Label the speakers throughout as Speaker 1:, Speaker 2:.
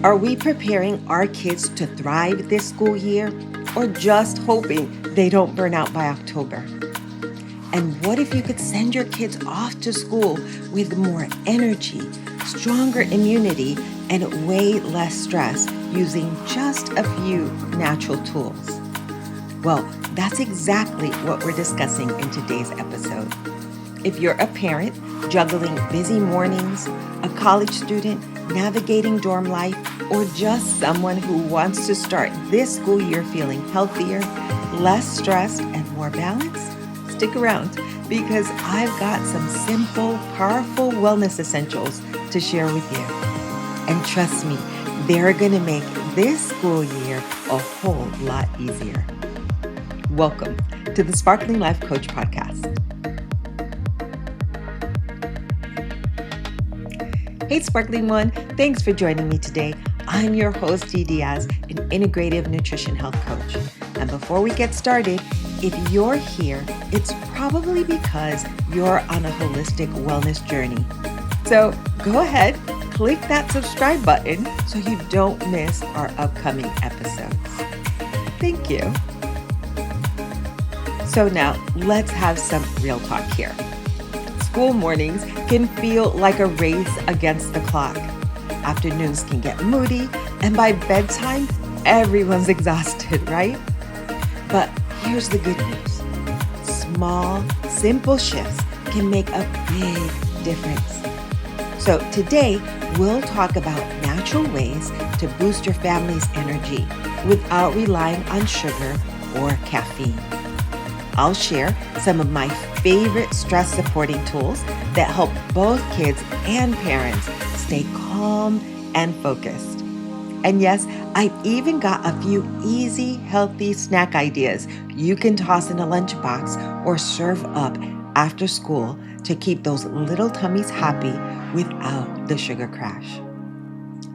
Speaker 1: Are we preparing our kids to thrive this school year or just hoping they don't burn out by October? And what if you could send your kids off to school with more energy, stronger immunity, and way less stress using just a few natural tools? Well, that's exactly what we're discussing in today's episode. If you're a parent juggling busy mornings, a college student navigating dorm life, or just someone who wants to start this school year feeling healthier, less stressed, and more balanced, stick around because I've got some simple, powerful wellness essentials to share with you. And trust me, they're going to make this school year a whole lot easier. Welcome to the Sparkling Life Coach Podcast. Hey, Sparkling One. Thanks for joining me today. I'm your host, Dee Diaz, an integrative nutrition health coach. And before we get started, if you're here, it's probably because you're on a holistic wellness journey. So go ahead, click that subscribe button so you don't miss our upcoming episodes. Thank you. So now let's have some real talk here. School mornings can feel like a race against the clock. Afternoons can get moody, and by bedtime, everyone's exhausted, right? But here's the good news. Small, simple shifts can make a big difference. So today, we'll talk about natural ways to boost your family's energy without relying on sugar or caffeine. I'll share some of my favorite stress supporting tools that help both kids and parents stay calm and focused. And yes, I've even got a few easy, healthy snack ideas you can toss in a lunchbox or serve up after school to keep those little tummies happy without the sugar crash.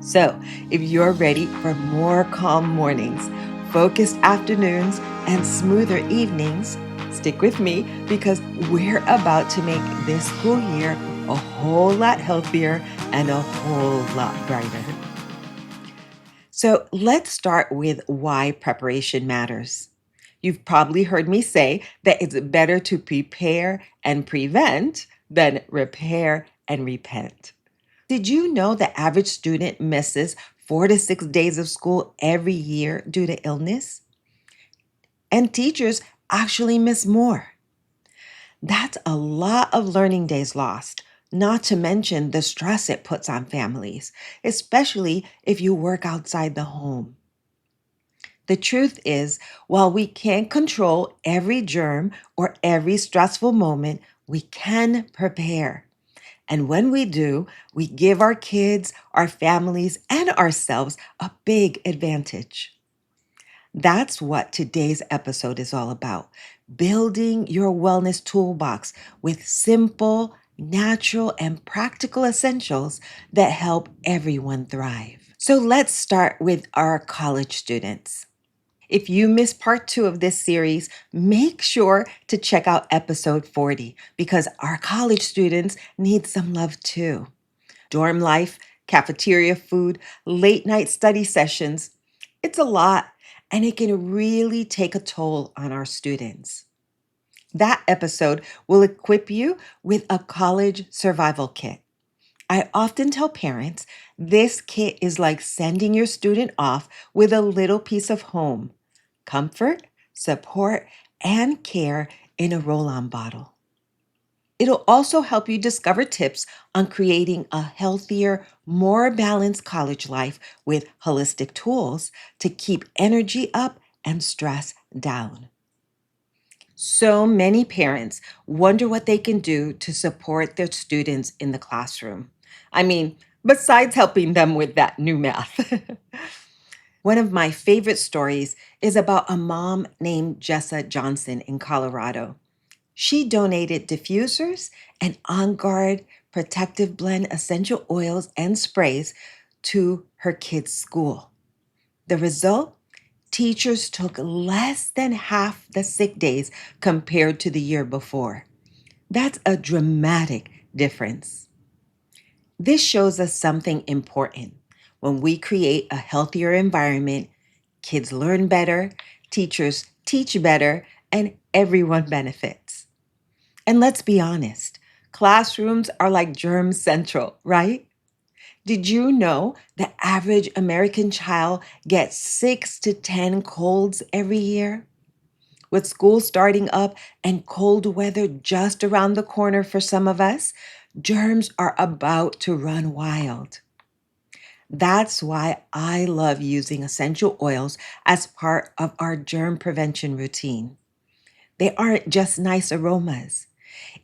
Speaker 1: So if you're ready for more calm mornings, focused afternoons, and smoother evenings, stick with me because we're about to make this school year a whole lot healthier and a whole lot brighter. So let's start with why preparation matters. You've probably heard me say that it's better to prepare and prevent than repair and repent. Did you know the average student misses 4 to 6 days of school every year due to illness? And teachers actually miss more. That's a lot of learning days lost, not to mention the stress it puts on families, especially if you work outside the home. The truth is, while we can't control every germ or every stressful moment, we can prepare. And when we do, we give our kids, our families, and ourselves a big advantage. That's what today's episode is all about. Building your wellness toolbox with simple, natural, and practical essentials that help everyone thrive. So let's start with our college students. If you missed part 2 of this series, make sure to check out episode 40 because our college students need some love too. Dorm life, cafeteria food, late night study sessions, it's a lot and it can really take a toll on our students. That episode will equip you with a college survival kit. I often tell parents this kit is like sending your student off with a little piece of home, comfort, support, and care in a roll-on bottle. It'll also help you discover tips on creating a healthier, more balanced college life with holistic tools to keep energy up and stress down. So many parents wonder what they can do to support their students in the classroom. I mean, besides helping them with that new math. One of my favorite stories is about a mom named Jessa Johnson in Colorado. She donated diffusers and On Guard protective blend essential oils and sprays to her kids' school. The result? Teachers took less than half the sick days compared to the year before. That's a dramatic difference. This shows us something important. When we create a healthier environment, kids learn better, teachers teach better, and everyone benefits. And let's be honest, classrooms are like germ central, right? Did you know the average American child gets 6 to 10 colds every year? With school starting up and cold weather just around the corner for some of us, germs are about to run wild. That's why I love using essential oils as part of our germ prevention routine. They aren't just nice aromas.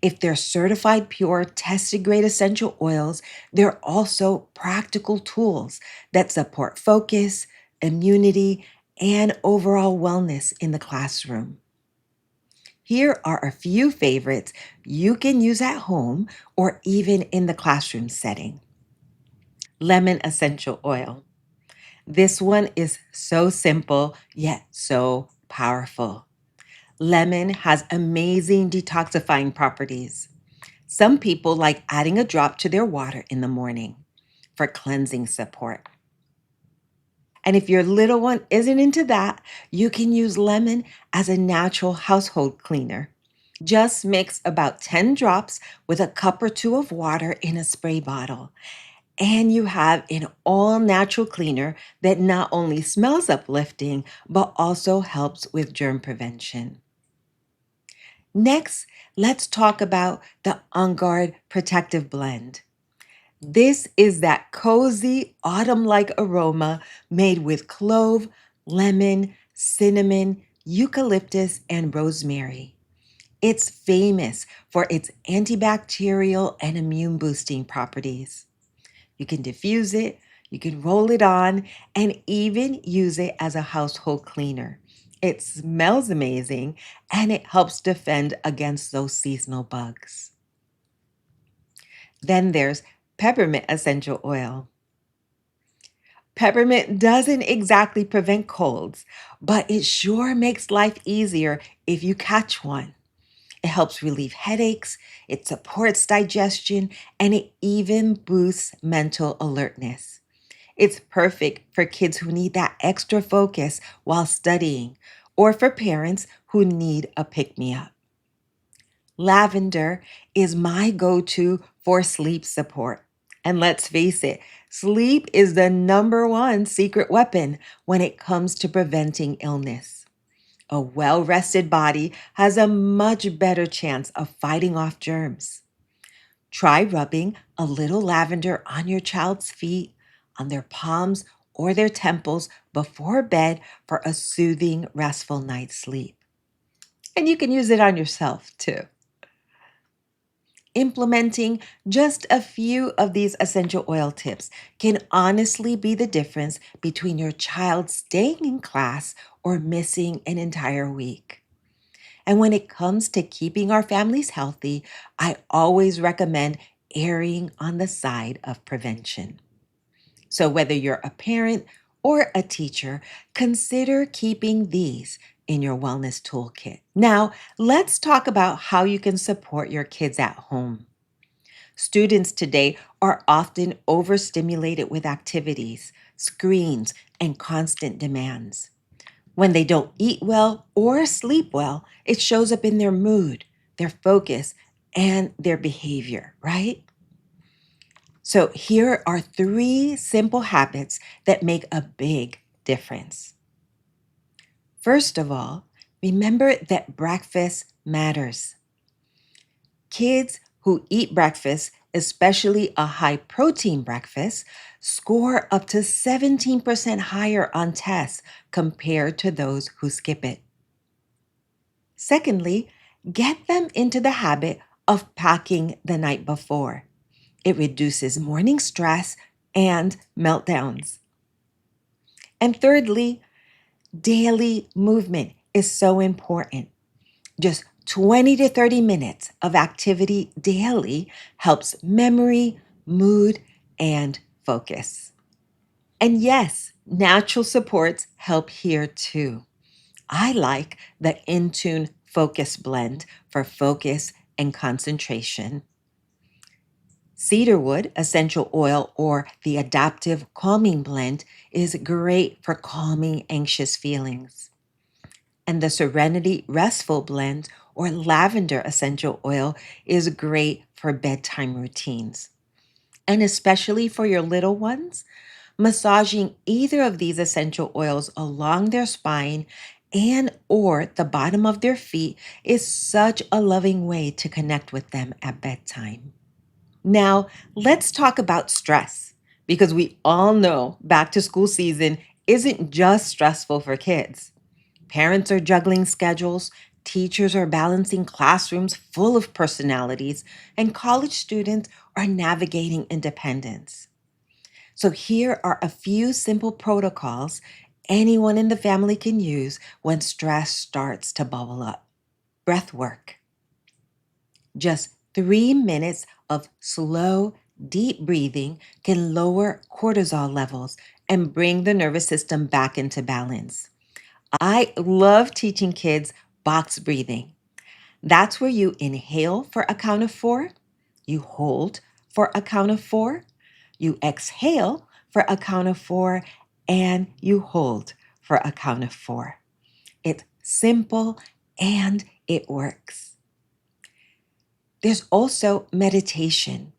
Speaker 1: If they're certified pure, tested grade essential oils, they're also practical tools that support focus, immunity, and overall wellness in the classroom. Here are a few favorites you can use at home or even in the classroom setting. Lemon essential oil. This one is so simple yet so powerful. Lemon has amazing detoxifying properties. Some people like adding a drop to their water in the morning for cleansing support. And if your little one isn't into that, you can use lemon as a natural household cleaner. Just mix about 10 drops with a cup or two of water in a spray bottle. And you have an all natural cleaner that not only smells uplifting, but also helps with germ prevention. Next, let's talk about the On Guard Protective Blend. This is that cozy autumn like aroma made with clove, lemon, cinnamon, eucalyptus, and rosemary. It's famous for its antibacterial and immune boosting properties. You can diffuse it, you can roll it on, and even use it as a household cleaner. It smells amazing and it helps defend against those seasonal bugs. Then there's peppermint essential oil. Peppermint doesn't exactly prevent colds, but it sure makes life easier if you catch one. It helps relieve headaches, it supports digestion, and it even boosts mental alertness. It's perfect for kids who need that extra focus while studying, or for parents who need a pick me up. Lavender is my go to for sleep support. And let's face it, sleep is the number one secret weapon when it comes to preventing illness. A well rested body has a much better chance of fighting off germs. Try rubbing a little lavender on your child's feet, on their palms, or their temples before bed for a soothing, restful night's sleep. And you can use it on yourself too. Implementing just a few of these essential oil tips can honestly be the difference between your child staying in class or missing an entire week. And when it comes to keeping our families healthy, I always recommend erring on the side of prevention. So whether you're a parent or a teacher, consider keeping these in your wellness toolkit. Now, let's talk about how you can support your kids at home. Students today are often overstimulated with activities, screens, and constant demands. When they don't eat well or sleep well, it shows up in their mood, their focus, and their behavior, right? So here are 3 simple habits that make a big difference. First of all, remember that breakfast matters. Kids who eat breakfast, especially a high protein breakfast, score up to 17% higher on tests compared to those who skip it. Secondly, get them into the habit of packing the night before. It reduces morning stress and meltdowns. And thirdly, daily movement is so important. Just 20 to 30 minutes of activity daily helps memory, mood, and focus. And yes, natural supports help here too. I like the Intune Focus Blend for focus and concentration. Cedarwood essential oil or the adaptive calming blend is great for calming anxious feelings. And the Serenity Restful Blend or lavender essential oil is great for bedtime routines. And especially for your little ones, massaging either of these essential oils along their spine and or the bottom of their feet is such a loving way to connect with them at bedtime. Now, let's talk about stress because we all know back to school season isn't just stressful for kids. Parents are juggling schedules, teachers are balancing classrooms full of personalities, and college students are navigating independence. So, here are a few simple protocols anyone in the family can use when stress starts to bubble up. Breath work. Just 3 minutes of slow, deep breathing can lower cortisol levels and bring the nervous system back into balance. I love teaching kids box breathing. That's where you inhale for a count of four, you hold for a count of four, you exhale for a count of four, and you hold for a count of four. It's simple and it works. There's also meditation.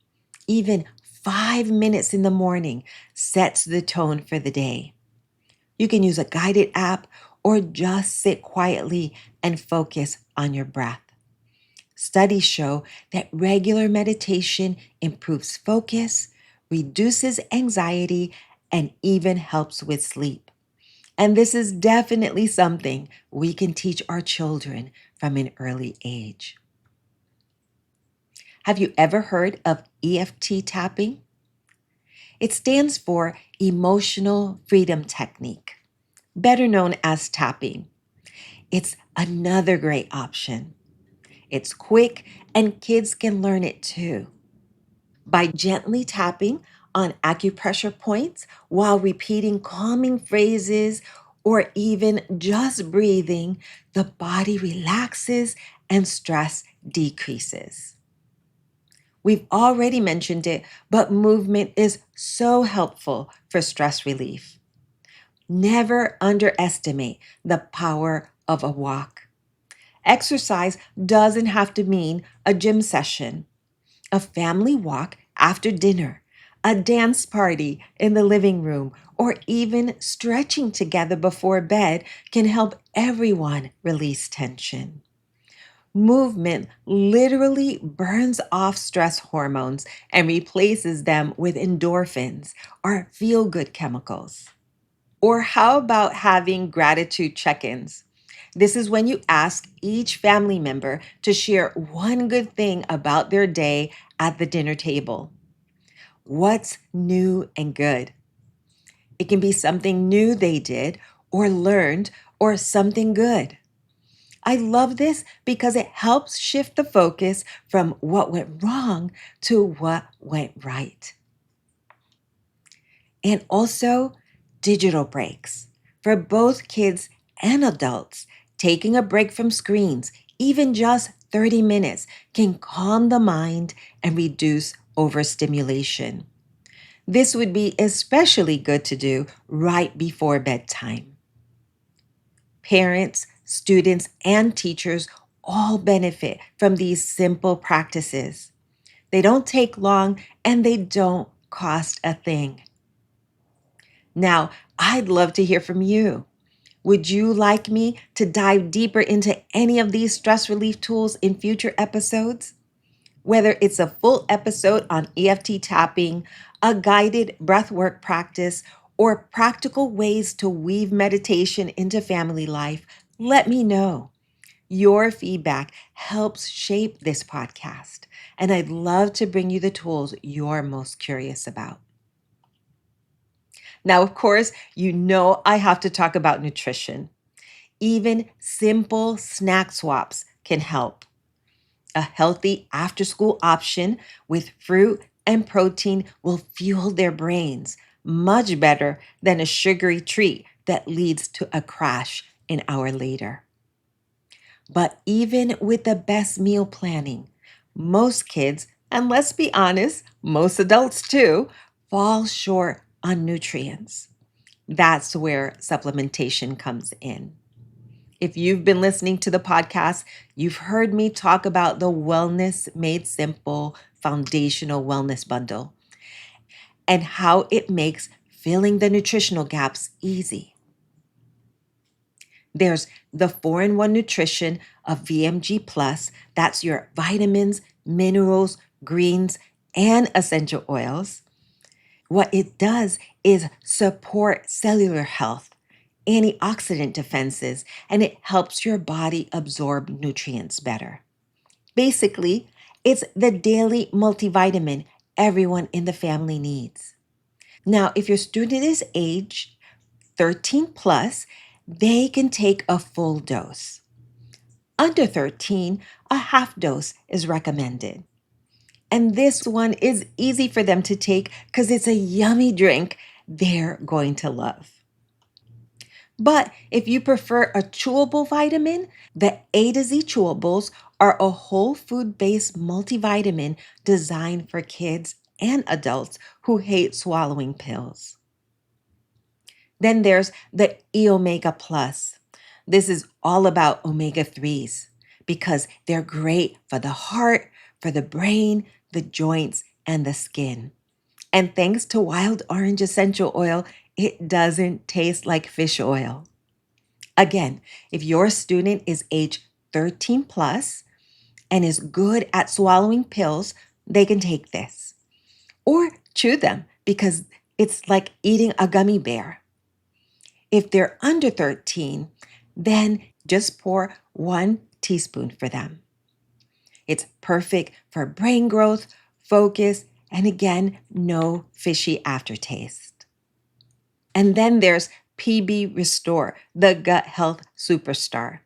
Speaker 1: Even 5 minutes in the morning sets the tone for the day. You can use a guided app or just sit quietly and focus on your breath. Studies show that regular meditation improves focus, reduces anxiety, and even helps with sleep. And this is definitely something we can teach our children from an early age. Have you ever heard of EFT tapping? It stands for Emotional Freedom Technique, better known as tapping. It's another great option. It's quick and kids can learn it too. By gently tapping on acupressure points while repeating calming phrases or even just breathing, the body relaxes and stress decreases. We've already mentioned it, but movement is so helpful for stress relief. Never underestimate the power of a walk. Exercise doesn't have to mean a gym session. A family walk after dinner, a dance party in the living room, or even stretching together before bed can help everyone release tension. Movement literally burns off stress hormones and replaces them with endorphins or feel good chemicals. Or how about having gratitude check ins? This is when you ask each family member to share one good thing about their day at the dinner table. What's new and good? It can be something new they did or learned or something good. I love this because it helps shift the focus from what went wrong to what went right. And also digital breaks for both kids and adults. Taking a break from screens, even just 30 minutes, can calm the mind and reduce overstimulation. This would be especially good to do right before bedtime. Parents, students, and teachers all benefit from these simple practices. They don't take long and they don't cost a thing. Now, I'd love to hear from you. Would you like me to dive deeper into any of these stress relief tools in future episodes? Whether it's a full episode on EFT tapping, a guided breathwork practice, or practical ways to weave meditation into family life, let me know. Your feedback helps shape this podcast, and I'd love to bring you the tools you're most curious about. Now, of course, you know I have to talk about nutrition. Even simple snack swaps can help. A healthy after school option with fruit and protein will fuel their brains much better than a sugary treat that leads to a crash an hour later. But even with the best meal planning, most kids And let's be honest, most adults too fall short on nutrients. That's where supplementation comes in. If you've been listening to the podcast, you've heard me talk about the Wellness Made Simple Foundational Wellness Bundle and how it makes filling the nutritional gaps easy. There's the 4-in-1 nutrition of VMG Plus. That's your vitamins, minerals, greens, and essential oils. What it does is support cellular health, antioxidant defenses, and it helps your body absorb nutrients better. Basically, it's the daily multivitamin everyone in the family needs. Now, if your student is aged 13 plus, they can take a full dose. Under 13, a half dose is recommended. And this one is easy for them to take because it's a yummy drink they're going to love. But if you prefer a chewable vitamin, the A to Z chewables are a whole food-based multivitamin designed for kids and adults who hate swallowing pills. Then there's the E Omega Plus. This is all about omega 3s because they're great for the heart, for the brain, the joints, and the skin. And thanks to wild orange essential oil, it doesn't taste like fish oil. Again, if your student is age 13 plus and is good at swallowing pills, they can take this or chew them because it's like eating a gummy bear. If they're under 13, then just pour 1 teaspoon for them. It's perfect for brain growth, focus, and again, no fishy aftertaste. And then there's PB Restore, the gut health superstar.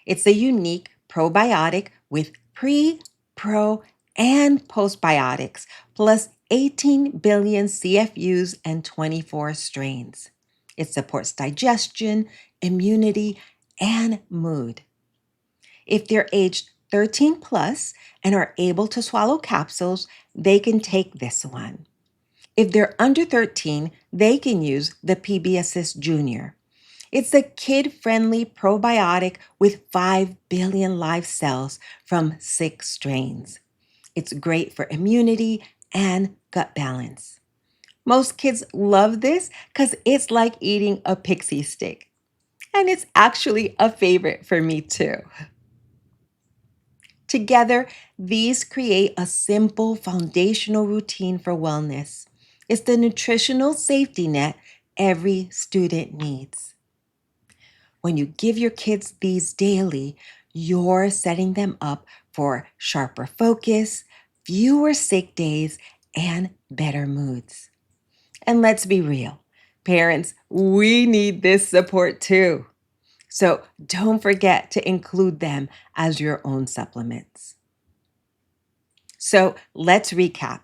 Speaker 1: It's a unique probiotic with pre, pro, and postbiotics, plus 18 billion CFUs and 24 strains. It supports digestion, immunity, and mood. If they're aged 13 plus and are able to swallow capsules, they can take this one. If they're under 13, they can use the PB Assist Junior. It's a kid-friendly probiotic with 5 billion live cells from 6 strains. It's great for immunity and gut balance. Most kids love this because it's like eating a pixie stick. And it's actually a favorite for me too. Together, these create a simple foundational routine for wellness. It's the nutritional safety net every student needs. When you give your kids these daily, you're setting them up for sharper focus, fewer sick days, and better moods. And let's be real, parents, we need this support too. So don't forget to include them as your own supplements. So let's recap.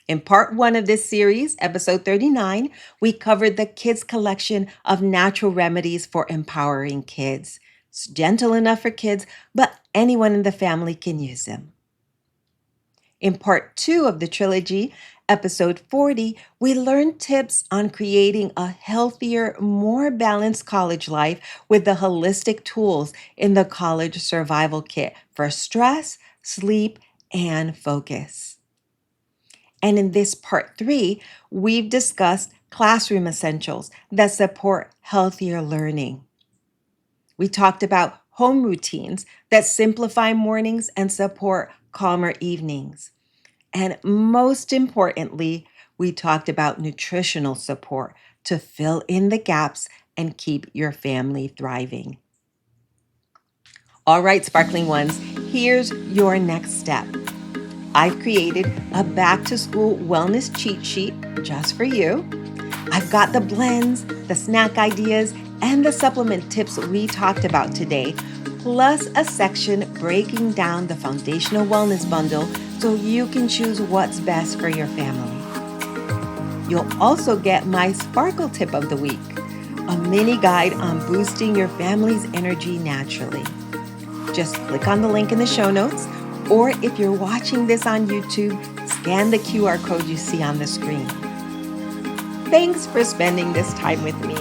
Speaker 1: In part 1 of this series, episode 39, we covered the kids' collection of natural remedies for empowering kids. It's gentle enough for kids, but anyone in the family can use them. In part 2 of the trilogy, episode 40, we learned tips on creating a healthier, more balanced college life with the holistic tools in the college survival kit for stress, sleep, and focus. And in this part 3, we've discussed classroom essentials that support healthier learning. We talked about home routines that simplify mornings and support calmer evenings. And most importantly, we talked about nutritional support to fill in the gaps and keep your family thriving. All right, sparkling ones, here's your next step. I've created a back-to-school wellness cheat sheet just for you. I've got the blends, the snack ideas, and the supplement tips we talked about today, plus a section breaking down the foundational wellness bundle so you can choose what's best for your family. You'll also get my sparkle tip of the week, a mini guide on boosting your family's energy naturally. Just click on the link in the show notes, or if you're watching this on YouTube, scan the QR code you see on the screen. Thanks for spending this time with me,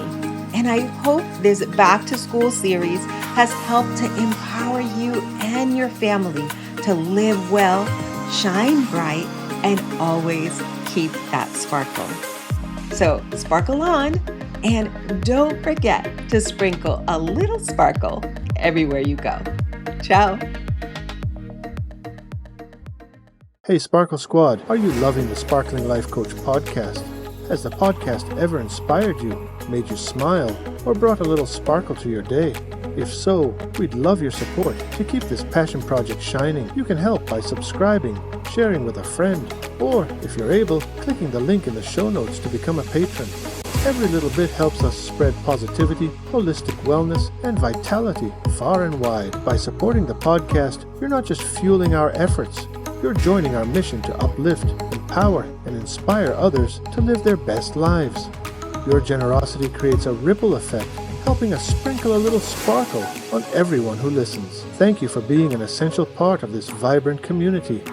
Speaker 1: and I hope this Back to School series has helped to empower you and your family to live well, shine bright, and always keep that sparkle. So sparkle on, and don't forget to sprinkle a little sparkle everywhere you go. Ciao.
Speaker 2: Hey Sparkle Squad, are you loving the Sparkling Life Coach podcast? Has the podcast ever inspired you, made you smile, or brought a little sparkle to your day? If so, we'd love your support. To keep this passion project shining, you can help by subscribing, sharing with a friend, or, if you're able, clicking the link in the show notes to become a patron. Every little bit helps us spread positivity, holistic wellness, and vitality far and wide. By supporting the podcast, you're not just fueling our efforts, you're joining our mission to uplift, empower, and inspire others to live their best lives. Your generosity creates a ripple effect, helping us sprinkle a little sparkle on everyone who listens. Thank you for being an essential part of this vibrant community.